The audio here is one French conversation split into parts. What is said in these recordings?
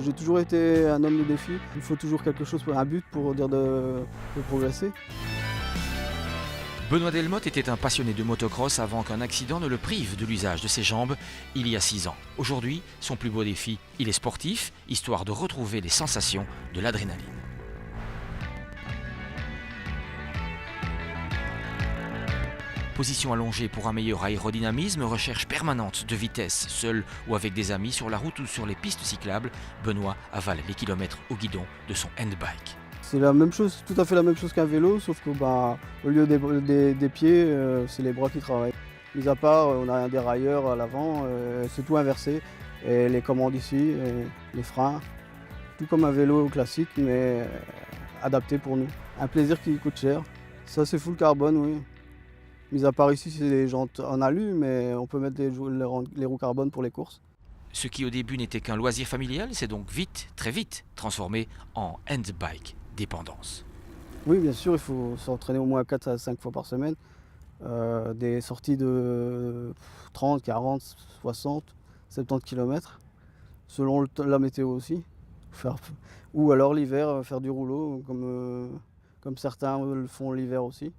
J'ai toujours été un homme de défi. Il faut toujours quelque chose, un but pour dire de progresser. Benoît Delmotte était un passionné de motocross avant qu'un accident ne le prive de l'usage de ses jambes il y a 6 ans. Aujourd'hui, son plus beau défi, il est sportif, histoire de retrouver les sensations de l'adrénaline. Position allongée pour un meilleur aérodynamisme, recherche permanente de vitesse, seul ou avec des amis sur la route ou sur les pistes cyclables, Benoît avale les kilomètres au guidon de son handbike. C'est la même chose, tout à fait la même chose qu'un vélo, sauf que au lieu des pieds, c'est les bras qui travaillent. Mis à part, on a un dérailleur à l'avant, c'est tout inversé. Et les commandes ici, les freins, tout comme un vélo classique, mais adapté pour nous. Un plaisir qui coûte cher. Ça, c'est full carbone, oui. Mis à part ici, c'est des jantes en alu, mais on peut mettre les roues carbone pour les courses. Ce qui au début n'était qu'un loisir familial, s'est donc très vite, transformé en handbike dépendance. Oui, bien sûr, il faut s'entraîner au moins 4 à 5 fois par semaine. Des sorties de 30, 40, 60, 70 km, selon la météo aussi. Ou alors l'hiver, faire du rouleau, comme certains le font l'hiver aussi,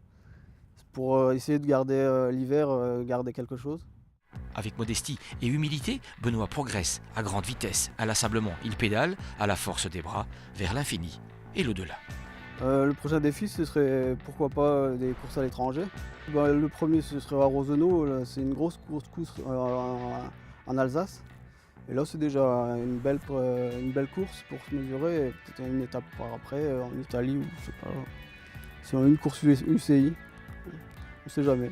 pour essayer de garder l'hiver, garder quelque chose. Avec modestie et humilité, Benoît progresse à grande vitesse. Inlassablement, il pédale à la force des bras vers l'infini et l'au-delà. Le prochain défi, ce serait pourquoi pas des courses à l'étranger. Le premier, ce serait à Rosenau, c'est une grosse course en Alsace. Et là, c'est déjà une belle course pour se mesurer, et peut-être une étape par après en Italie ou je sais pas. C'est une course UCI, on ne sait jamais.